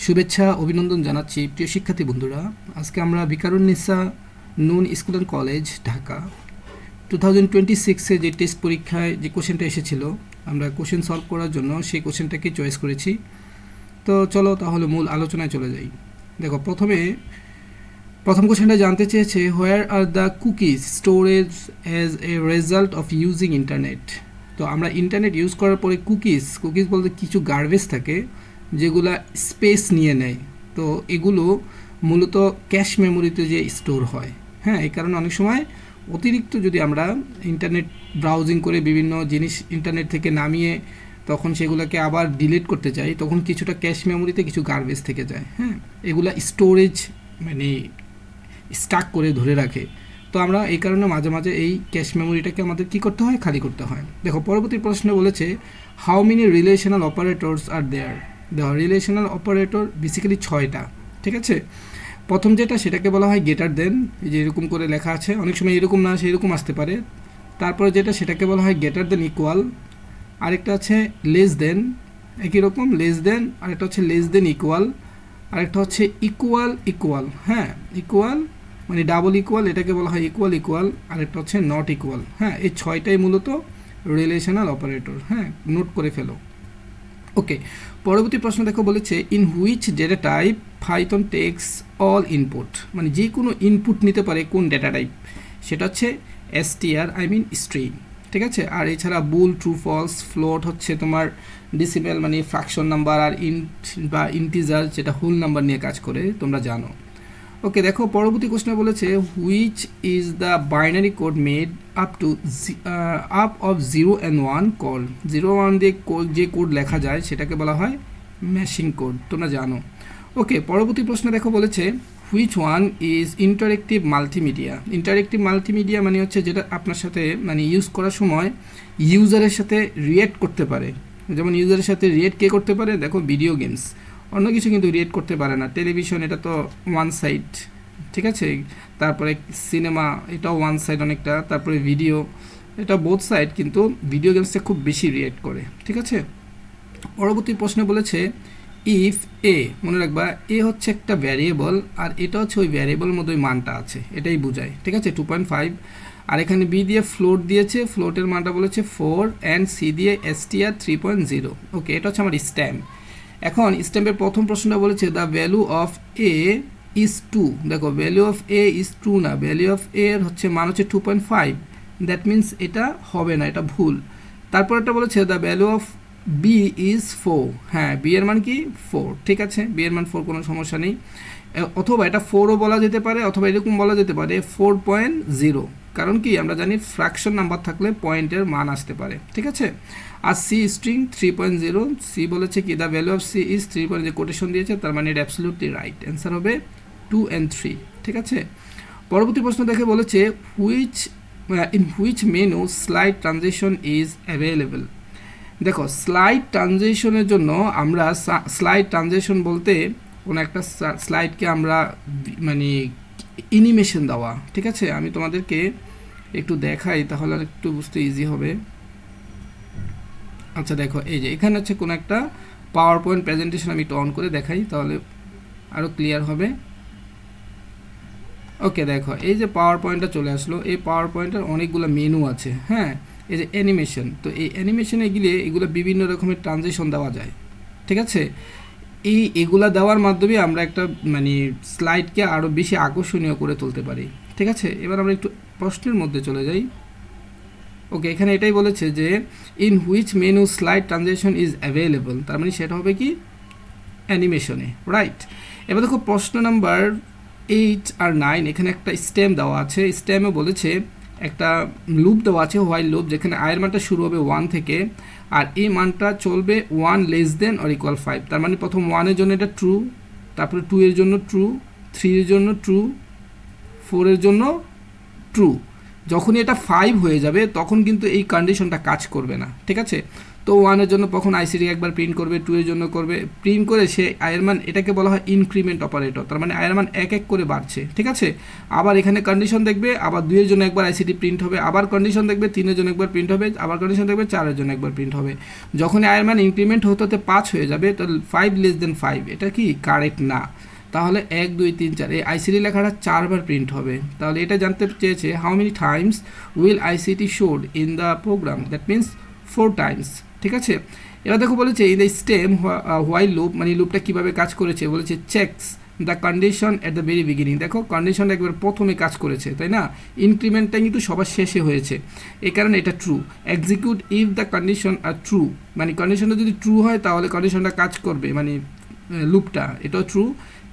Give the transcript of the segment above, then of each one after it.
শুভেচ্ছা অভিনন্দন জানাচ্ছি প্রিয় শিক্ষার্থী বন্ধুরা। আজকে আমরা ভিকারুননিসা নুন স্কুল অ্যান্ড কলেজ ঢাকা 2026-এ যে টেস্ট পরীক্ষায় যে কোশ্চেনটা এসেছিল, আমরা কোশ্চেন সলভ করার জন্য সেই কোশ্চেনটাকে চয়েস করেছি। তো চলো তাহলে মূল আলোচনায় চলে যাই। দেখো, প্রথম কোশ্চেনটা জানতে চেয়েছে, where are the cookies storage as a result of using internet. তো আমরা ইন্টারনেট ইউজ করার পরে কুকিজ বলতে কিছু গার্বেজ থাকে যেগুলা স্পেস নিয়ে নেয়। তো এগুলো মূলত ক্যাশ মেমোরিতে যে স্টোর হয়। হ্যাঁ, এই কারণে অনেক সময় অতিরিক্ত যদি আমরা ইন্টারনেট ব্রাউজিং করে বিভিন্ন জিনিস ইন্টারনেট থেকে নামিয়ে তখন সেগুলোকে আবার ডিলিট করতে চাই, তখন কিছুটা ক্যাশ মেমোরিতে কিছু গার্বেজ থেকে যায়। হ্যাঁ, এগুলা স্টোরেজ মানে স্টাক করে ধরে রাখে। তো আমরা এই কারণে মাঝে মাঝে এই ক্যাশ মেমোরিটাকে আমাদের কী করতে হয়, খালি করতে হয়। দেখো, পরবর্তী প্রশ্ন বলেছে, হাউ মেনি রিলেশনাল অপারেটরস আর দেয়ার। দেখো, রিলেশনাল অপারেটর বেসিক্যালি 6টা। ঠিক আছে, প্রথম যেটা সেটাকে বলা হয় গেটার দেন, এই যে এরকম করে লেখা আছে, অনেক সময় এরকম না আসে এরকম আসতে পারে। তারপরে যেটা সেটাকে বলা হয় গেটার দেন ইকুয়াল, আরেকটা আছে লেস দেন, একই রকম লেস দেন, আরেকটা হচ্ছে লেস দেন ইকুয়াল, আরেকটা হচ্ছে ইকুয়াল ইকুয়াল। হ্যাঁ, ইকুয়াল মানে ডাবল ইকুয়াল, এটাকে বলা হয় ইকুয়াল ইকুয়াল, আরেকটা হচ্ছে নট ইকুয়াল। হ্যাঁ, এই 6টাই মূলত রিলেশনাল অপারেটর। হ্যাঁ, নোট করে ফেলো। ওকে, পরবর্তী প্রশ্ন দেখো, বলেছে in which data type Python takes all input. মানে যে কোনো ইনপুট নিতে পারে কোন ডেটা টাইপ, সেটা হচ্ছে str স্ট্রিং। ঠিক আছে, আর এছাড়া বুল, ট্রু, ফলস, ফ্লোট হচ্ছে তোমার ডিসিমেল মানে ফ্র্যাকশন নাম্বার, আর ইন্ট বা ইন্টিজার যেটা হোল নাম্বার নিয়ে কাজ করে, তোমরা জানো। ওকে, দেখো পরবর্তী কোশ্চেন বলেছে, which is the binary code made up of 0 and 1 call. 0 1 দিয়ে যে কোড লেখা যায় সেটাকে বলা হয় ম্যাশিং কোড, তোমরা জানো। ওকে, পরবর্তী প্রশ্ন দেখো, বলেছে which one is interactive multimedia. Interactive multimedia মানে হচ্ছে যেটা আপনার সাথে মানে ইউজ করার সময় ইউজারের সাথে রিয়েক্ট করতে পারে। যেমন ইউজারের সাথে রিয়েক্ট কে করতে পারে, দেখো ভিডিও গেমস, অন্য কিছু কিন্তু রিয়েক্ট করতে পারে না। টেলিভিশন এটা তো ওয়ান সাইড, ঠিক আছে। তারপরে সিনেমা, এটাও ওয়ান সাইড অনেকটা। তারপরে ভিডিও, এটা বোথ সাইড, কিন্তু ভিডিও গেমসে খুব বেশি রিয়েক্ট করে। ঠিক আছে, পরবর্তী প্রশ্নে বলেছে ইফ এ, মনে রাখবা এ হচ্ছে একটা ভ্যারিয়েবল, আর এটা হচ্ছে ওই ভ্যারিয়েবলের মধ্যে ওই মানটা আছে, এটাই বোঝায়। ঠিক আছে, 2.5। আর এখানে বি দিয়ে ফ্লোট দিয়েছে, ফ্লোটের মানটা বলেছে 4, অ্যান্ড সি দিয়ে str 3.0। ওকে, এটা হচ্ছে আমার স্ট্যাম্প। এখন স্ট্যাম্পের প্রথম প্রশ্নটা বলেছে the value of A is 2। দেখো, ভ্যালু অফ এ ইজ 2 না, ভ্যালু অফ এ এর হচ্ছে মান হচ্ছে 2.5। দ্যাট মিন্স এটা হবে না, এটা ভুল। তারপর একটা বলেছে the value of B is 4। হ্যাঁ, বি এর মান কি 4। ঠিক আছে, বি এর মান 4, কোনো সমস্যা নেই। অথবা এটা 4ও বলা যেতে পারে, অথবা এরকম বলা যেতে পারে 4.0। কারণ কি, আমরা জানি ফ্র্যাকশন নাম্বার থাকলে পয়েন্টের মান আসতে পারে। ঠিক আছে, আর সি স্ট্রিং 3.0, সি বলেছে কি the value of C is 3. যে কোটেশন দিয়েছে তার মানে এটা অ্যাবসলিউটলি রাইট, অ্যান্সার হবে 2 and 3। ঠিক আছে, পরবর্তী প্রশ্ন দেখে বলেছে in which menu slide transition is available. দেখো, স্লাইড ট্রানজিশনের জন্য আমরা স্লাইড ট্রানজিশন বলতে কোনো একটা স্লাইডকে আমরা মানে অ্যানিমেশন দেওয়া। ঠিক আছে, আমি তোমাদেরকে একটু দেখাই তাহলে আর একটু বুঝতে ইজি হবে। আচ্ছা দেখো, এই যে এখানে হচ্ছে কোনো একটা পাওয়ার পয়েন্ট প্রেজেন্টেশন, আমি একটু অন করে দেখাই তাহলে আরও ক্লিয়ার হবে। ওকে, দেখো এই যে পাওয়ার পয়েন্টটা চলে আসলো, এই পাওয়ার পয়েন্টের অনেকগুলো মেনু আছে। হ্যাঁ, এই যে অ্যানিমেশন, তো এই অ্যানিমেশনে গেলে এগুলো বিভিন্ন রকমের ট্রানজিশন দেওয়া যায়। ঠিক আছে, এগুলা দেওয়ার মাধ্যমে আমরা একটা মানে স্লাইডকে আরও বেশি আকর্ষণীয় করে তুলতে পারি। ঠিক আছে, এবার আমরা একটু প্রশ্নের মধ্যে চলে যাই। ওকে, এখানে এটাই বলেছে যে in which menu slide transition is available, তার মানে সেটা হবে কি অ্যানিমেশনে, রাইট। এবার দেখো প্রশ্ন নাম্বার 8 আর 9, এখানে একটা স্টেম দেওয়া আছে। স্টেমে বলেছে একটা লুপ দেওয়া আছে, হোয়াইল লুপ, যেখানে আয়ের মানটা শুরু হবে 1 থেকে, আর এই মানটা চলবে 1 লেস দেন অর ইকুয়াল 5। তার মানে প্রথম 1 এর জন্য এটা ট্রু, তারপরে 2 এর জন্য ট্রু, 3 এর জন্য ট্রু, 4 এর জন্য ট্রু। যখনই এটা 5 হয়ে যাবে তখন কিন্তু এই কন্ডিশনটা কাজ করবে না। ঠিক আছে, তো 1-এর জন্য কখন আইসিটি একবার প্রিন্ট করবে, 2 এর জন্য করবে, প্রিন্ট করে সে আয়ের মান, এটাকে বলা হয় ইনক্রিমেন্ট অপারেটর, তার মানে আয়ের মান এক এক করে বাড়ছে, ঠিক আছে। আবার এখানে কন্ডিশন দেখবে, আবার 2 এর জন্য একবার আইসিটি প্রিন্ট হবে, আবার কন্ডিশন দেখবে 3 এর জন্য একবার প্রিন্ট হবে, আবার কন্ডিশন দেখবে 4 এর জন্য একবার প্রিন্ট হবে। যখন আয়ের মান ইনক্রিমেন্ট হতে হতে 5 হয়ে যাবে, তাহলে 5 লেস দেন 5 এটা কি কারেক্ট না, তাহলে 1 2 3 4 এই আইসিটি লেখাটা 4 বার প্রিন্ট হবে। তাহলে এটা জানতে চেয়েছে how many times will ICT showed in the program, that means 4 times, ঠিক আছে। এবার দেখো বলেছে in the stem while loop, মানে লুপটা কীভাবে কাজ করেছে, বলেছে checks the condition at the very beginning. দেখো কন্ডিশনটা একবার প্রথমে কাজ করেছে, তাই না, ইনক্রিমেন্টটা কিন্তু সবার শেষে হয়েছে, এই কারণে এটা true. Execute if the condition are true, মানে কন্ডিশনটা যদি ট্রু হয় তাহলে কন্ডিশনটা কাজ করবে, মানে লুপটা, এটাও true.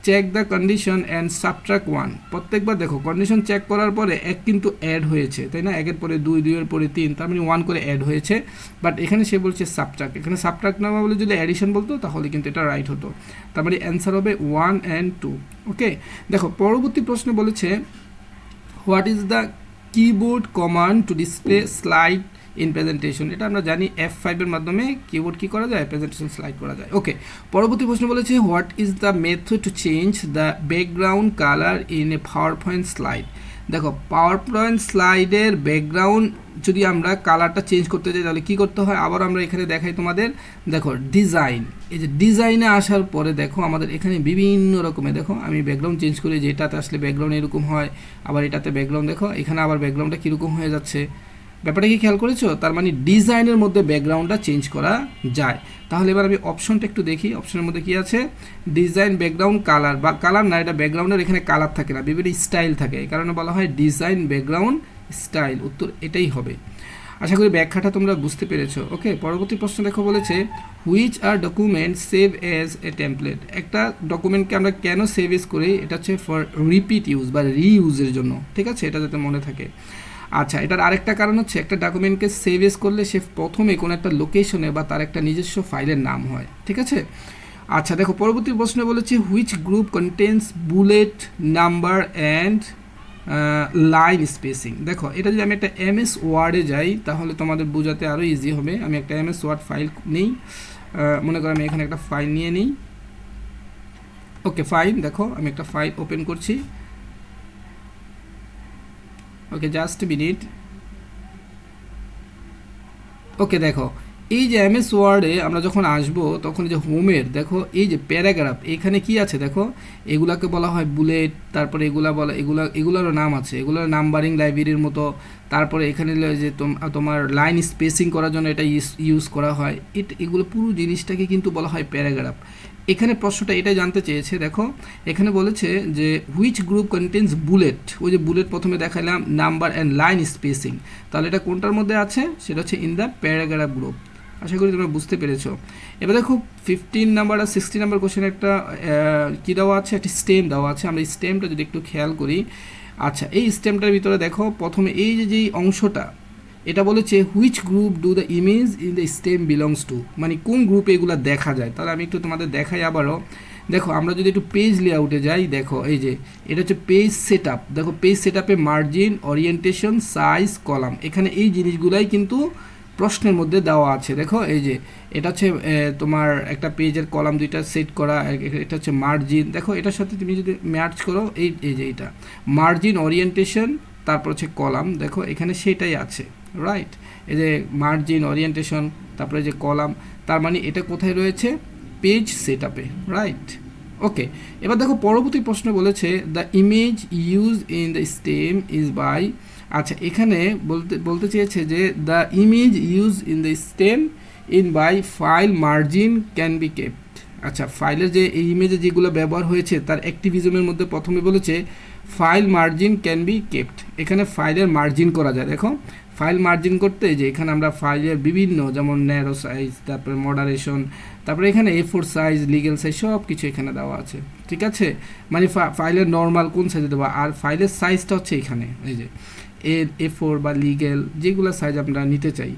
Check the condition and subtract 1, প্রত্যেকবার দেখো কন্ডিশন চেক করার পরে 1 কিন্তু অ্যাড হয়েছে, তাই না, 1-এর পরে 2, 2-এর পরে 3, তার মানে 1 করে অ্যাড হয়েছে, বাট এখানে সে বলছে সাবট্রাক্ট, এখানে সাবট্রাক্ট না বলে যদি অ্যাডিশন বলতো তাহলে কিন্তু এটা রাইট হতো, তার মানে অ্যান্সার হবে 1 and 2। ওকে, দেখো পরবর্তী প্রশ্নে বলেছে what is the keyboard command to display slide in presentation. এটা আমরা জানি F5 এর মাধ্যমে কিবোর্ড কি করা যায়, প্রেজেন্টেশন স্লাইড করা যায়। ওকে, পরবর্তী প্রশ্ন বলেছে what is the method to change the background colour in a power point slide. দেখো পাওয়ার পয়েন্ট স্লাইডের ব্যাকগ্রাউন্ড যদি আমরা কালারটা চেঞ্জ করতে চাই তাহলে কী করতে হয়, আবার আমরা এখানে দেখাই তোমাদের, দেখো ডিজাইন, এই যে ডিজাইনে আসার পরে দেখো আমাদের এখানে বিভিন্ন রকমের, দেখো আমি ব্যাকগ্রাউন্ড চেঞ্জ করি, যেটাতে আসলে ব্যাকগ্রাউন্ড এরকম হয়, আবার এটাতে ব্যাকগ্রাউন্ড দেখো এখানে আবার ব্যাকগ্রাউন্ডটা কীরকম হয়ে যাচ্ছে, ব্যাপারটা কি খেয়াল করেছো, তার মানে ডিজাইনের মধ্যে ব্যাকগ্রাউন্ডটা চেঞ্জ করা যায়। তাহলে এবার আমি অপশনটা একটু দেখি, অপশনের মধ্যে কি আছে, ডিজাইন ব্যাকগ্রাউন্ড কালার, বা কালার না, এটা ব্যাকগ্রাউন্ডের এখানে কালার থাকে না, বিভিন্ন স্টাইল থাকে, এই কারণে বলা হয় ডিজাইন ব্যাকগ্রাউন্ড স্টাইল, উত্তর এটাই হবে। আশা করি ব্যাখ্যাটা তোমরা বুঝতে পেরেছো। ওকে, পরবর্তী প্রশ্ন দেখো বলেছে which are document save as a template. একটা ডকুমেন্টকে আমরা কেন সেভ এজ করি, এটা হচ্ছে ফর রিপিট ইউজ বা রিইউজের জন্য, ঠিক আছে, এটা যাতে মনে থাকে। আচ্ছা, এটার আরেকটা কারণ হচ্ছে একটা ডকুমেন্টকে সেভ এজ করলে সে প্রথমে কোনো একটা লোকেশনে বা তার একটা নিজস্ব ফাইলের নাম হয়, ঠিক আছে। আচ্ছা দেখো পরবর্তী প্রশ্নে বলেছে which group contains bullet number and line spacing. দেখো এটা যদি আমি একটা MS ওয়ার্ডে যাই তাহলে তোমাদের বোঝাতে আরও ইজি হবে। আমি একটা MS ওয়ার্ড ফাইল নিই, মনে করো আমি এখানে একটা ফাইল নিয়ে নিই। ওকে ফাইল, দেখো আমি একটা ফাইল ওপেন করছি। ওকে জাস্ট মিনিট। ওকে দেখো এই যে MS ওয়ার্ডে আমরা যখন আসব তখন যে হোমের দেখো এই যে প্যারাগ্রাফ এখানে কি আছে দেখো, এগুলাকে বলা হয় বুলেট, তারপরে এগুলারও নাম আছে, এগুলোর নাম্বারিং লাইব্রেরির মতো। তারপরে এখানে যে তোমার লাইন স্পেসিং করার জন্য এটা ইউজ করা হয়, এগুলো পুরো জিনিসটাকে কিন্তু বলা হয় প্যারাগ্রাফ। এখানে প্রশ্নটা এটা জানতে চেয়েছে, দেখো এখানে বলেছে যে হুইচ গ্রুপ কন্টেন্স বুলেট, ওই যে বুলেট প্রথমে দেখালাম, নাম্বার অ্যান্ড লাইন স্পেসিং, তাহলে এটা কোনটার মধ্যে আছে, সেটা হচ্ছে ইন দ্য প্যারাগ্রাফ গ্রুপ। আশা করি তোমরা বুঝতে পেরেছো। এবার দেখো 15 নাম্বার আর 16 নাম্বার কোশ্চেন একটা কী দেওয়া আছে, একটা স্টেম দেওয়া আছে। আমরা এই স্টেমটা যদি একটু খেয়াল করি, আচ্ছা এই স্টেমটার ভিতরে দেখো প্রথমে এই যে অংশটা এটা বলেছে which group do the image in the stem belongs to, মানে কোন গ্রুপে এগুলো দেখা যায়। তাহলে আমি একটু তোমাদের দেখাই আবারও। দেখো আমরা যদি একটু পেজ লেআউটে যাই, দেখো এই যে এটা হচ্ছে পেজ সেট আপ। দেখো পেজ সেট আপে মার্জিন, ওরিয়েন্টেশন, সাইজ, কলাম, এখানে এই জিনিসগুলাই কিন্তু প্রশ্নের মধ্যে দেওয়া আছে। দেখো এই যে এটা হচ্ছে তোমার একটা পেজের কলাম দুইটা সেট করা, এটা হচ্ছে মার্জিন। দেখো এটার সাথে তুমি যদি ম্যাচ করো এই যে এটা মার্জিন, ওরিয়েন্টেশন, তারপর হচ্ছে কলাম, দেখো এখানে সেটাই আছে, রাইট। এই যে মার্জিন, ওরিয়েন্টেশন, তারপরে যে কলাম, তার মানে এটা কোথায় রয়েছে, পেজ সেট আপে, রাইট। ওকে এবার দেখো পরবর্তী প্রশ্ন বলেছে the image use in the stem is by, আচ্ছা এখানে বলতে চেয়েছে যে the image use in the stem in by file margin can be kept. আচ্ছা ফাইলের যে এই ইমেজে যেগুলো ব্যবহার হয়েছে তার অ্যাক্টিভিজমের মধ্যে প্রথমে বলেছে file margin can be kept, এখানে ফাইলের মার্জিন করা যায়। দেখো ফাইল মার্জিন করতে যে এখানে আমরা ফাইলের বিভিন্ন যেমন ন্যারো সাইজ, তারপরে মডারেশন, তারপরে এখানে A4 সাইজ, লিগেল সাইজ সব কিছু এখানে দেওয়া আছে, ঠিক আছে। মানে ফাইলের নর্মাল কোন সাইজে দেওয়া, আর ফাইলের সাইজটা হচ্ছে এখানে এই যে A4 বা লিগেল যেগুলো সাইজ আমরা নিতে চাই।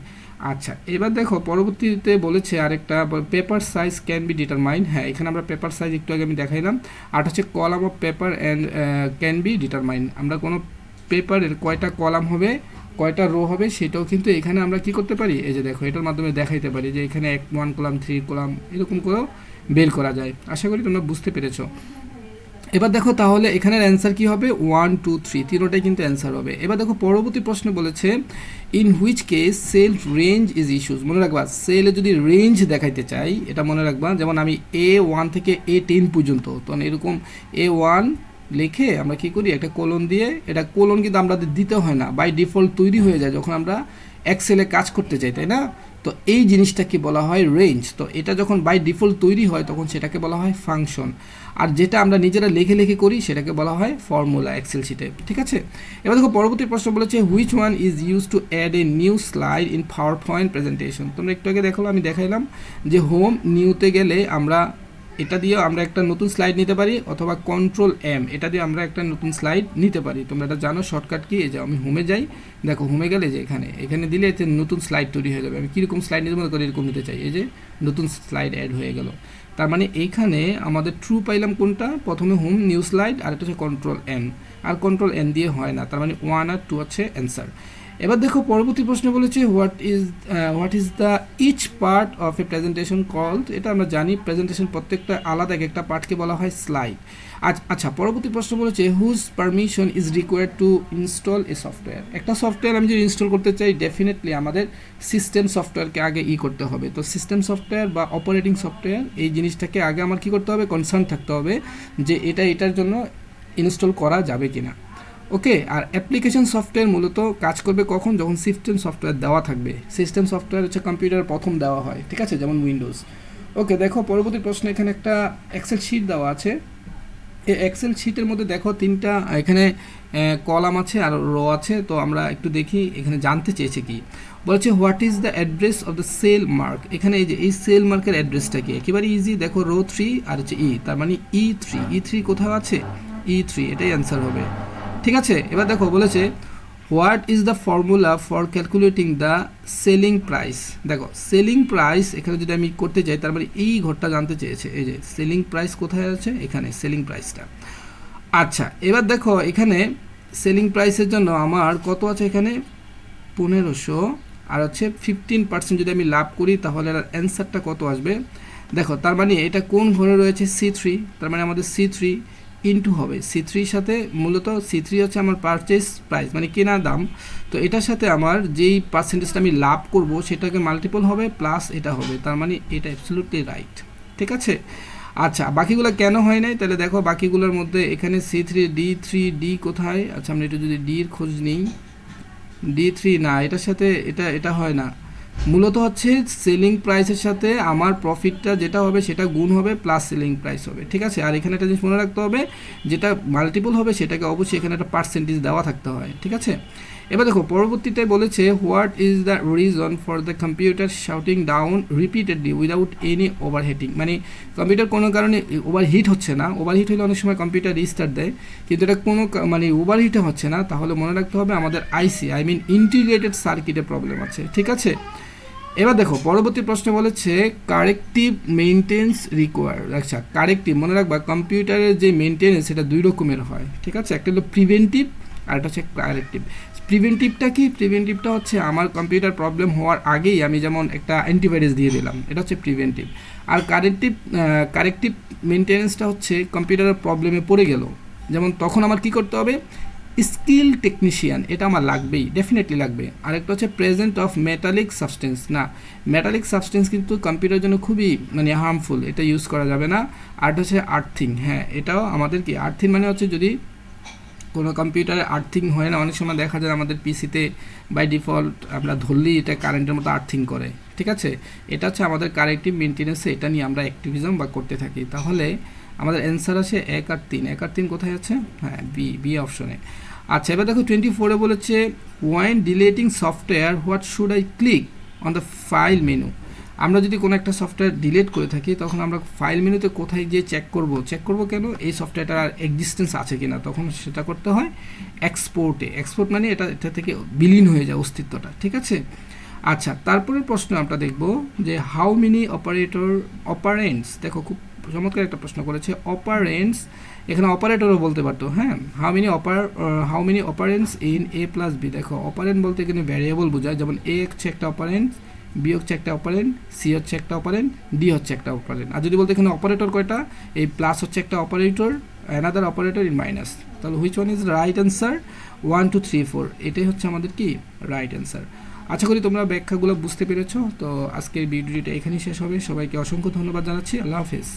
আচ্ছা এবার দেখো পরবর্তীতে বলেছে আরেকটা paper size can be determine. হ্যাঁ এখানে আমরা পেপার সাইজ একটু আগে আমি দেখাইলাম। আর হচ্ছে column of paper and can be determine, আমরা কোনো পেপারের কয়টা কলাম হবে কয়টা রো হবে সেটাও কিন্তু এখানে আমরা কি করতে পারি, এই যে দেখো এটার মাধ্যমে দেখাইতে পারি যে এখানে 1 কলাম 3 কলাম এরকম করেও বের করা যায়। আশা করি তোমরা বুঝতে পেরেছো। এবার দেখো তাহলে এখানের অ্যান্সার কি হবে, 1 2 3 তিনোটাই কিন্তু অ্যান্সার হবে। এবার দেখো পরবর্তী প্রশ্ন বলেছে in which case cell range is issues. মনে রাখবা সেলে যদি রেঞ্জ দেখাইতে চাই এটা মনে রাখবা, যেমন আমি A1 থেকে A10 পর্যন্ত, তখন এরকম A1 লিখে আমরা কি করি একটা কোলন দিয়ে, এটা কোলন কিন্তু আমাদের দিতে হয় না, বাই ডিফল্ট তৈরি হয়ে যায় যখন আমরা এক্সেলে কাজ করতে চাই, তাই না? তো এই জিনিসটাকে বলা হয় রেঞ্জ। তো এটা যখন বাই ডিফল্ট তৈরি হয় তখন সেটাকে বলা হয় ফাংশন, আর যেটা আমরা নিজেরা লিখে লিখে করি সেটাকে বলা হয় ফর্মুলা এক্সেল শিটে। ঠিক আছে, এবার দেখো পরবর্তী প্রশ্ন বলেছে which one is use to add a new slide in PowerPoint presentation. তোমরা একটু আগে দেখো আমি দেখাইলাম যে হোম নিউতে গেলে আমরা এটা দিয়েও আমরা একটা নতুন স্লাইড নিতে পারি, অথবা কন্ট্রোল এম এটা দিয়ে আমরা একটা নতুন স্লাইড নিতে পারি। তোমরা এটা জানো শর্টকাট কি, এই যে আমি হোমে যাই, দেখো হোমে গেলে যে এখানে দিলে এতে নতুন স্লাইড তৈরি হয়ে যাবে। আমি কীরকম স্লাইড নিতে মনে করি এরকম নিতে চাই, এই যে নতুন স্লাইড অ্যাড হয়ে গেল। তার মানে এইখানে আমাদের ট্রু পাইলাম কোনটা, প্রথমে হোম নিউ স্লাইড, আর এটা হচ্ছে কন্ট্রোল এম, আর কন্ট্রোল এন দিয়ে হয় না, তার মানে 1 আর 2 হচ্ছে অ্যান্সার। এবার দেখো পরবর্তী প্রশ্ন বলেছে what is the each part of a presentation called. এটা আমরা জানি প্রেজেন্টেশন প্রত্যেকটা আলাদা একটা পার্টকে বলা হয় স্লাইড। আচ্ছা পরবর্তী প্রশ্ন বলেছে whose permission is required to install a software. একটা সফটওয়্যার আমি যদি ইনস্টল করতে চাই ডেফিনেটলি আমাদের সিস্টেম সফটওয়্যারকে আগে করতে হবে। তো সিস্টেম সফটওয়্যার বা অপারেটিং সফটওয়্যার এই জিনিসটাকে আগে আমার কি করতে হবে, কনসার্ন থাকতে হবে যে এটার জন্য ইনস্টল করা যাবে কিনা। ওকে, আর অ্যাপ্লিকেশন সফটওয়্যার মূলত কাজ করবে কখন, যখন সিস্টেম সফটওয়্যার দেওয়া থাকবে। সিস্টেম সফটওয়্যার হচ্ছে কম্পিউটার প্রথম দেওয়া হয়, ঠিক আছে, যেমন উইন্ডোজ। ওকে, দেখো পরবর্তী প্রশ্ন, এখানে একটা এক্সেল শিট দেওয়া আছে। এই এক্সেল শিটের মধ্যে দেখো 3টা এখানে কলাম আছে আর রো আছে। তো আমরা একটু দেখি এখানে জানতে চেয়েছে কি বলছে, what is the address of the cell mark. এখানে এই যে এই সেল মার্কের অ্যাড্রেসটা কি, একেবারে ইজি, দেখো রো 3 আর হচ্ছে তার মানে E3 কোথাও আছে, E3 এটাই অ্যান্সার হবে। ঠিক আছে, এবার দেখো বলেছে what is the formula for calculating the selling price. দেখো সেলিং প্রাইস এখানে যদি আমি করতে চাই তার মানে এই ঘরটা জানতে চেয়েছে, এই যে সেলিং প্রাইস কোথায় আছে, এখানে সেলিং প্রাইসটা। আচ্ছা এবার দেখো এখানে সেলিং প্রাইসের জন্য আমার কত আছে, এখানে 1500, আর হচ্ছে 15% যদি আমি লাভ করি তাহলে অ্যান্সারটা কত আসবে। দেখো তার মানে এটা কোন ঘরে রয়েছে, C3, তার মানে আমাদের C3 ইনটু হবে C3-র সাথে, মূলত C3 হচ্ছে আমার পারচেস প্রাইস মানে কেনার দাম। তো এটার সাথে আমার যেই পার্সেন্টেজটা আমি লাভ করব সেটাকে মাল্টিপল হবে প্লাস এটা হবে, তার মানে এটা অ্যাবসলিউটলি রাইট। ঠিক আছে, আচ্ছা বাকিগুলো কেন হয় নাই, তাহলে দেখো বাকিগুলোর মধ্যে এখানে C3 D3 কোথায়, আচ্ছা আমরা একটু যদি ডির খোঁজ নিই, D3 না, এটার সাথে এটা হয় না। মূলত হচ্ছে সেলিং প্রাইসের সাথে আমার প্রফিটটা যেটা হবে সেটা গুণ হবে প্লাস সেলিং প্রাইস হবে। ঠিক আছে, আর এখানে একটা জিনিস মনে রাখতে হবে, যেটা মাল্টিপল হবে সেটাকে অবশ্যই এখানে একটা পার্সেন্টেজ দেওয়া থাকতে হয়। ঠিক আছে, এবার দেখো পরবর্তীতে বলেছে what is the reason for the computer shouting down repeatedly without any overheating. মানে কম্পিউটার কোনো কারণে ওভারহিট হচ্ছে না, ওভারহিট হলে অনেক সময় কম্পিউটার রিস্টার্ট দেয়, কিন্তু এটা কোনো মানে ওভারহিটে হচ্ছে না, তাহলে মনে রাখতে হবে আমাদের আই মিন ইন্টিগ্রেটেড সার্কিটে প্রবলেম আছে। ঠিক আছে, এবার দেখো পরবর্তী প্রশ্ন বলেছে কারেক্টিভ মেইনটেন্স রিকোয়ার। আচ্ছা কারেক্টিভ মনে রাখবা কম্পিউটারের যে মেইনটেন্স সেটা 2 রকমের হয়। ঠিক আছে, একটা হলো প্রিভেন্টিভ আর একটা হচ্ছে কারেক্টিভ। প্রিভেন্টিভটা কি, প্রিভেন্টিভটা হচ্ছে আমার কম্পিউটার প্রবলেম হওয়ার আগেই আমি যেমন একটা অ্যান্টিভাইরাস দিয়ে দিলাম, এটা হচ্ছে প্রিভেন্টিভ। আর কারেক্টিভ মেইনটেন্সটা হচ্ছে কম্পিউটারের প্রবলেমে পড়ে গেল, যেমন তখন আমার কি করতে হবে, স্কিল টেকনিশিয়ান, এটা আমার লাগবেই, ডেফিনেটলি লাগবে। আরেকটা হচ্ছে প্রেজেন্ট অফ মেটালিক সাবস্টেন্স, না মেটালিক সাবস্টেন্স কিন্তু কম্পিউটারের জন্য খুবই মানে হার্মফুল, এটা ইউজ করা যাবে না। আর হচ্ছে আর্থিং, হ্যাঁ এটাও আমাদের কি, আর্থিং মানে হচ্ছে যদি কোনো কম্পিউটারে আর্থিং হয় না, অনেক সময় দেখা যায় আমাদের পিসিতে বাই ডিফল্ট আমরা ধরলেই এটা কারেন্টের মতো আর্থিং করে। ঠিক আছে, এটা হচ্ছে আমাদের কারেক্টিভ মেনটেন্যান্সে, এটা নিয়ে আমরা অ্যাক্টিভিজম বা করতে থাকি। তাহলে আমাদের অ্যান্সার আছে 1 আর 3। 1 আর 3 কোথায় আছে, হ্যাঁ বি অপশনে। আচ্ছা এবার দেখো 24-এ বলেছে wine deleting software what should I click on the file menu. আমরা যদি কোনো একটা সফটওয়্যার ডিলিট করে থাকি তখন আমরা ফাইল মেনুতে কোথায় গিয়ে চেক করব কেন এই সফটওয়্যারটার এক্সিস্টেন্স আছে কিনা, তখন সেটা করতে হয় এক্সপোর্ট মানে এটা থেকে বিলীন হয়ে যায় অস্তিত্বটা। ঠিক আছে, আচ্ছা তারপরের প্রশ্ন আমরা দেখব যে হাউ মেনি অপারেন্টস। দেখো খুব চমৎকার একটা প্রশ্ন করেছে। অপারেন্টস, এখানে অপারেটরও বলতে পারতো, হ্যাঁ। How many operands in a plus b. দেখো অপারেন্ট বলতে এখানে ভ্যারিয়েবল বোঝায়, যেমন এ হচ্ছে একটা অপারেন্ট, বি হচ্ছে একটা অপারেন্ট, সি হচ্ছে একটা অপারেন্ট, ডি হচ্ছে একটা অপারেন্ট। আর যদি বলতে এখানে অপারেটর কয়টা, এই প্লাস হচ্ছে একটা operator, another operator in minus. তাহলে which one is right answer? 1 2 3 4, এটাই হচ্ছে আমাদের কি রাইট অ্যান্সার। আশা করি তোমরা ব্যাখ্যাগুলো বুঝতে পেরেছো। তো আজকের ভিডিওটা এখানেই শেষ হবে। সবাইকে অসংখ্য ধন্যবাদ জানাচ্ছি। আল্লাহ হাফেজ।